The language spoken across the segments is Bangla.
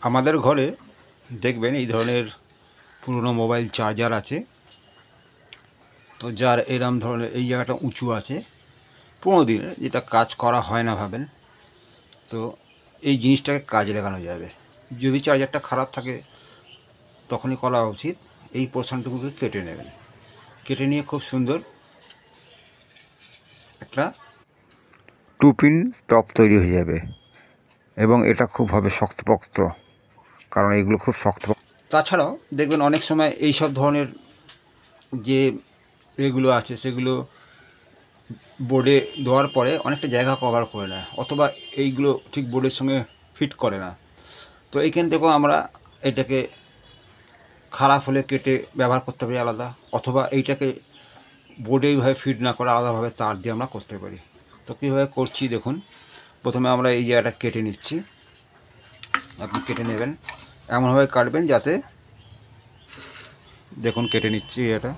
আমাদের ঘরে দেখবেন এই ধরনের পুরনো মোবাইল চার্জার আছে, তো যার এরম ধরনের এই জায়গাটা উঁচু আছে, পুরোনো দিনের, যেটা কাজ করা হয় না ভাবেন, তো এই জিনিসটাকে কাজে লাগানো যাবে। যদি চার্জারটা খারাপ থাকে তখনই করা উচিত, এই পোর্শনটুকুকে কেটে নেবেন। কেটে নিয়ে খুব সুন্দর একটা 2 পিন টপ তৈরি হয়ে যাবে, এবং এটা খুব হবে শক্তপোক্ত, কারণ এগুলো খুব শক্ত। তাছাড়াও দেখবেন অনেক সময় এই সব ধরনের যে এগুলো আছে সেগুলো বোর্ডে দেওয়ার পরে অনেকটা জায়গা কভার করে নেয়, অথবা এইগুলো ঠিক বোর্ডের সঙ্গে ফিট করে না। তো এইখান থেকেও আমরা এটাকে খারাপ হলে কেটে ব্যবহার করতে পারি আলাদা, অথবা এইটাকে বোর্ডে এইভাবে ফিট না করে আলাদাভাবে তার দিয়ে আমরা করতে পারি। তো কীভাবে করছি দেখুন। প্রথমে আমরা এই জায়গাটা কেটে নিচ্ছি। আপনি কেটে নেবেন, এমনভাবে কাটবেন যাতে, দেখুন কেটে নিচ্ছি এটা।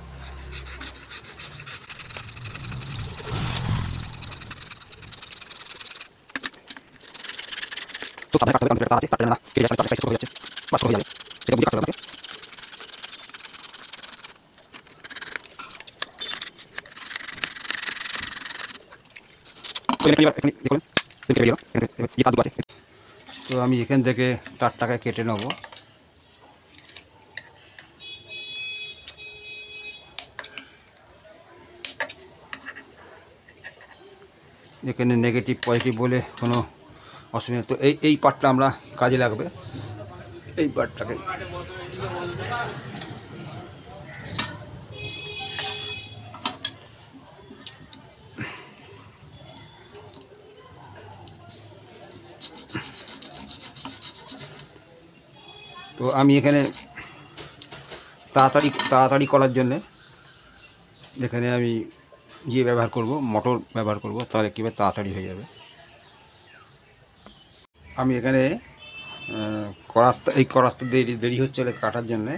তো সামনে কাটতে হবে, তার আছে কাটতে না কেটে যাচ্ছে, সাইজ ছোট হয়ে যাচ্ছে, বাস হয়ে যাবে, সেটা বুঝে কাটতে হবে আপনাকে। তো এখানে দেখুন কেটে গেল, এই তার দুটো আছে। তো আমি এখান থেকে তারটাকে কেটে নেব। এখানে নেগেটিভ পজিটিভ বলে কোনো অসুবিধা, তো এই পার্টটা আমরা কাজে লাগবে, এই পার্টটাকে। তো আমি এখানে তাড়াতাড়ি করার জন্যে এখানে আমি ব্যবহার করব, মোটর ব্যবহার করব, তাহলে কীভাবে তাড়াতাড়ি হয়ে যাবে। আমি এখানে করাতে দেরি হচ্ছে কাটার জন্যে,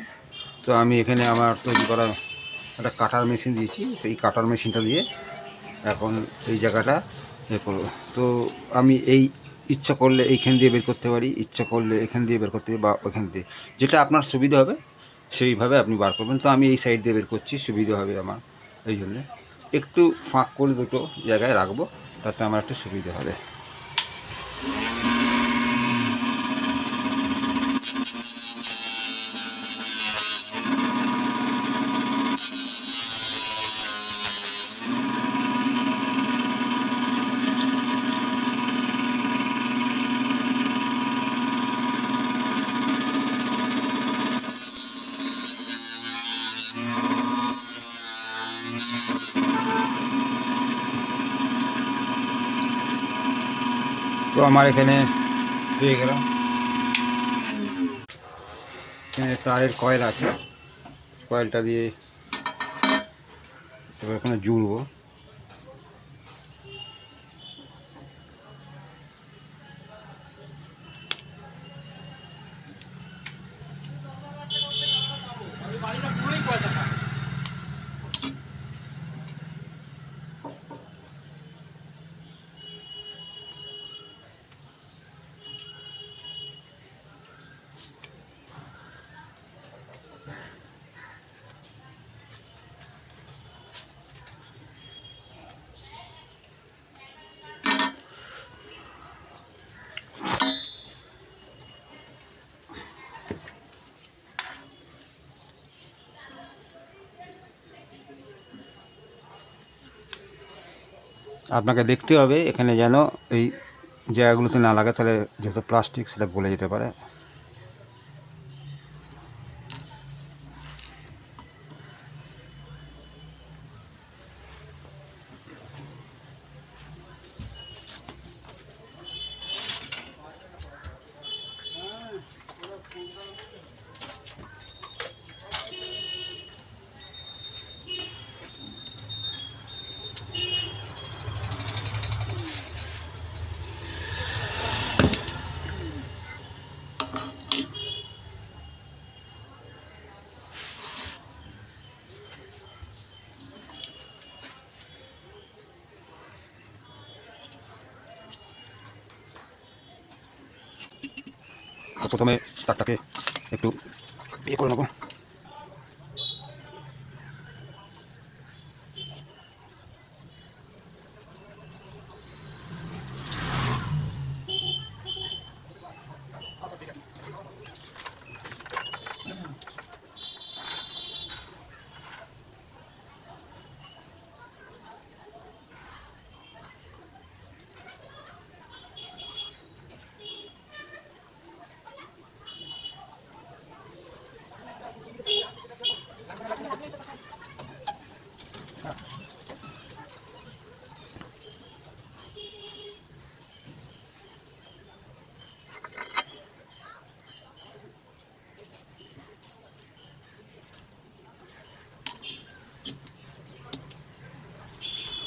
তো আমি এখানে আমার তৈরি করা একটা কাটার মেশিন দিয়েছি, সেই কাটার মেশিনটা দিয়ে এখন এই জায়গাটা করবো। তো আমি ইচ্ছা করলে এইখান দিয়ে বের করতে পারি, ইচ্ছা করলে এখান দিয়ে বের করতে পারি, বা ওইখান দিয়ে, যেটা আপনার সুবিধা হবে সেইভাবে আপনি বার করবেন। তো আমি এই সাইড দিয়ে বের করছি, সুবিধা হবে আমার, এই জন্যে একটু ফাঁক করে দুটো জায়গায় রাখবো, তাতে আমার একটু সুবিধা হবে। তো আমার এখানে পেয়ে গেলাম, এখানে তারের কয়েল আছে, কয়েলটা দিয়ে এবার এখানে জুড়বো। আপনাকে দেখতে হবে এখানে যেন এই জায়গাগুলোতে না লাগে, তাহলে যেহেতু প্লাস্টিক সেটা গলে যেতে পারে। তো প্রথমে তারটাকে একটু ইয়ে করে নেবো।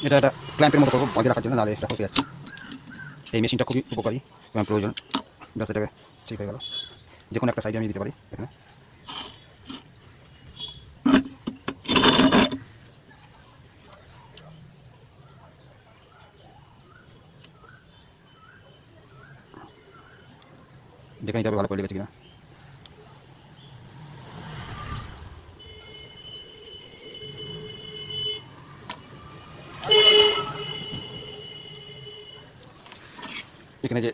এটা একটা ক্ল্যাম্পের মতো করবো বাঁধে রাখার জন্য, নাহলে এটা হতে যাচ্ছে। এই মেশিনটা খুবই উপকারী এবং প্রয়োজন। ব্যাস এটাকে ঠিক হয়ে গেল। যে কোনো একটা সাইডে আমি দিতে পারি এখানে। যেখানে যাবে ভালো করে লেগেছে কিনা। এখানে যে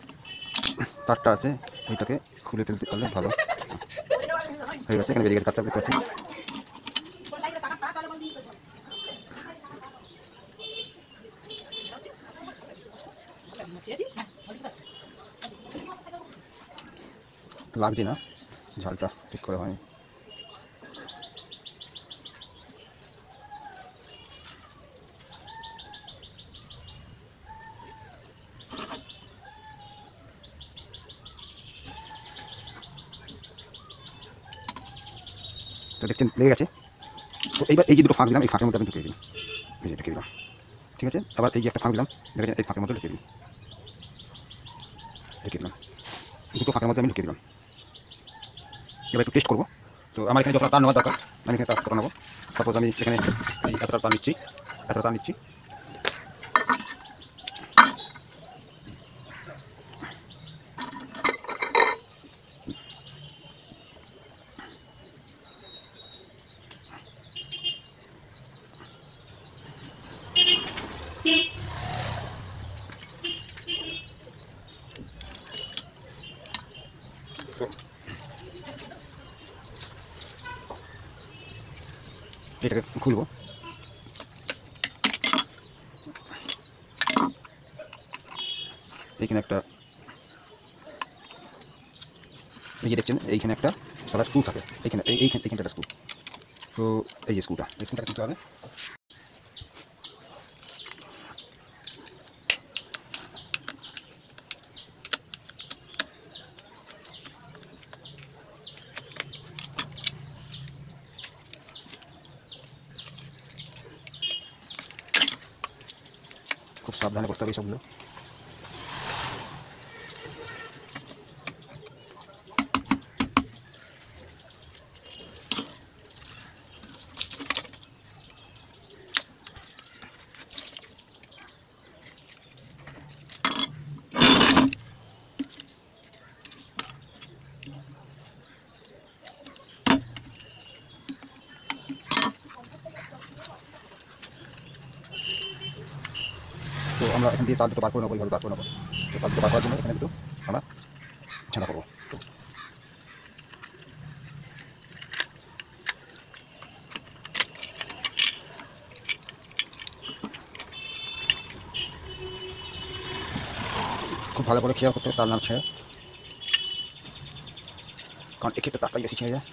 তারটা আছে ওইটাকে খুলে ফেলতে পারলে ভালো হয়ে গেছে। এখানে বেরিয়ে গেছে তারটা, দেখতে পাচ্ছি। লাগছে না, ঝালটা ঠিক করে হয়নি। তো দেখছেন লেগে গেছে। তো এইবার এই যে দুটো ফাঁক দিলাম, এই ফাঁকের মধ্যে আমি ঢুকিয়ে দিই। এই যে ঢুকিয়ে দিলাম, ঠিক আছে। আবার এই যে একটা ফাঁক দিলাম, দেখেছেন, এই ফাঁকের মধ্যে ঢুকিয়ে দিই, ঢুকিয়ে দিলাম। দুটো ফাঁকের মধ্যে আমি ঢুকিয়ে দিলাম। এবার একটু টেস্ট করবো। তো আমার এখানে যতটা তার নেওয়ার দরকার আমি এখানে তার কটা নেবো। সাপোজ আমি এখানে এই এতটা তার নিচ্ছি, এতটা তার নিচ্ছি। তো এটাকে খুলবো। এইখানে একটা, এই যে দেখছেন এইখানে একটা তারা স্ক্রু থাকে, এইখানে এইখানটা একটা স্ক্রু। তো এই যে স্ক্রুটা, এই স্ক্রুটা খুলতে হবে। খুব সাবধানে করতে হবে সবগুলো। তো আমরা এখান দিয়ে তার দুটো বার করে নেবো, এইভাবে বার করে নেবো। তো তার দুটো বার করার জন্য এখানে দুটো আমরা ছাঁটা করবো। তো খুব ভালো করে খেয়াল করতে হবে তার না ছেড়ে, কারণ এক্ষেত্রে তারটাই বেশি ছেড়ে যায়।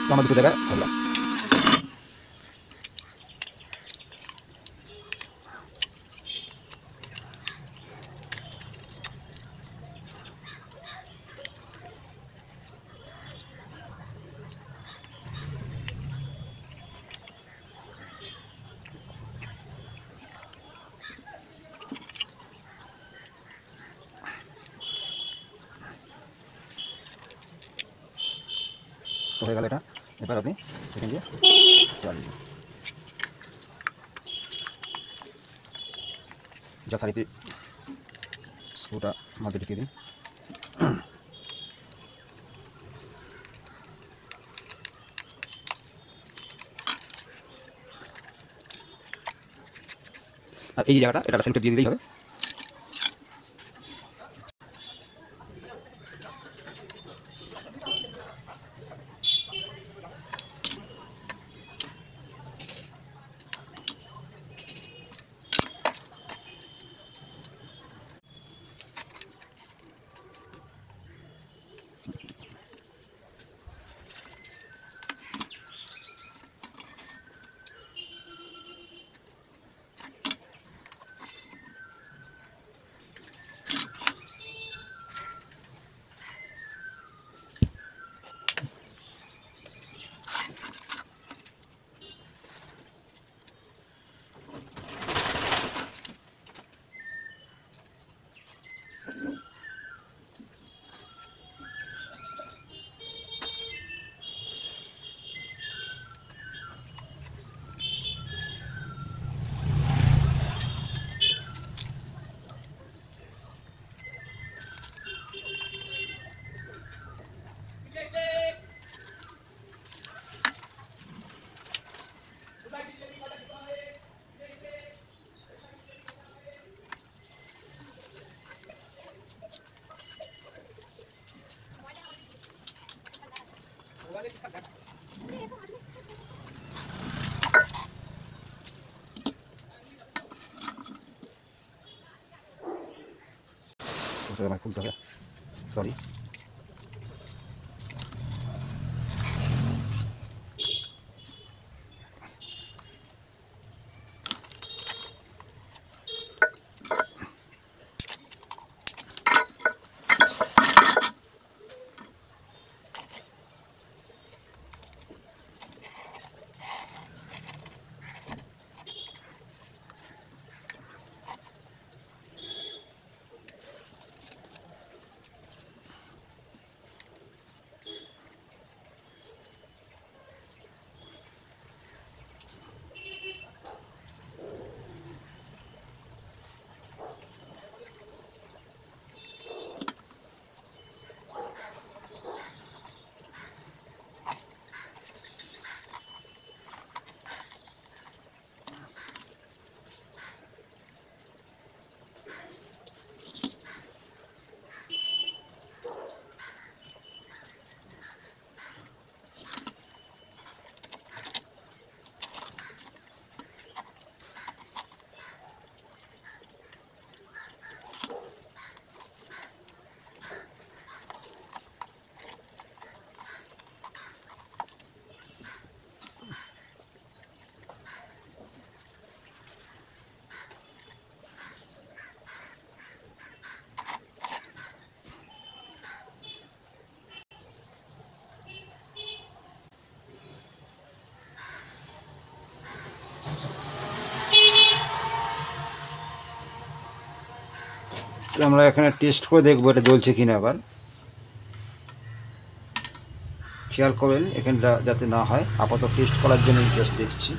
তো আমরা দুটো জায়গায় করলাম। তো হয়ে গেল এটা। এবার আপনি এখান দিয়ে চালিয়ে দিন। যথারীতি স্ক্রুটা মাঝে ঢুকিয়ে দিন। আর এই যে জায়গাটা এটা সেলুটেপ দিয়ে দিলেই হবে। খুলতে হবে, সরি। তো আমরা এখানে টেস্ট করে দেখবো এটা জ্বলছে কিনা। আবার খেয়াল করবেন এখানটা যাতে না হয়, আপাতত টেস্ট করার জন্য জাস্ট দেখছি।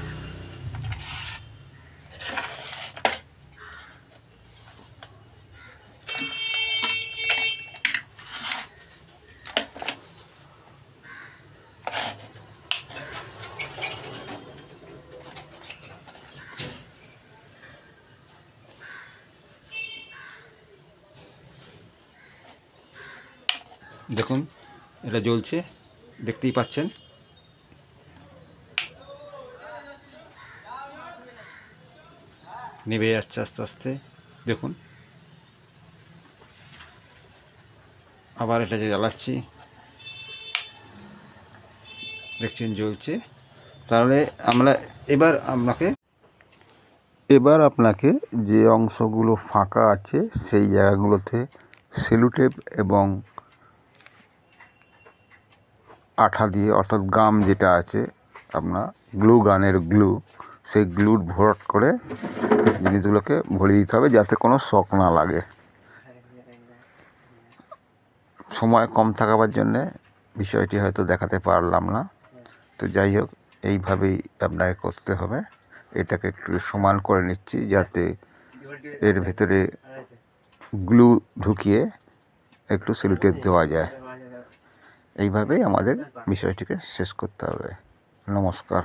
দেখুন এটা জ্বলছে, দেখতেই পাচ্ছেন। নেভে যাচ্ছে আস্তে আস্তে, দেখুন। আবার এটা যে জ্বালাচ্ছি, দেখছেন জ্বলছে। তাহলে আমরা এবার আপনাকে যে অংশগুলো ফাঁকা আছে সেই জায়গাগুলোতে সেলুটেপ এবং আঠা দিয়ে, অর্থাৎ গাম যেটা আছে আপনার গ্লু গানের গ্লু, সেই গ্লু ভরাট করে জিনিসগুলোকে ভরিয়ে দিতে হবে যাতে কোনো শক না লাগে। সময় কম থাকার জন্যে বিষয়টি হয়তো দেখাতে পারলাম না। তো যাই হোক, এইভাবেই আপনাকে করতে হবে। এটাকে একটু সমান করে নিচ্ছি যাতে এর ভেতরে গ্লু ঢুকিয়ে একটু সেলোটেপ দেওয়া যায়। এইভাবেই আমাদের বিষয়টিকে শেষ করতে হবে। নমস্কার।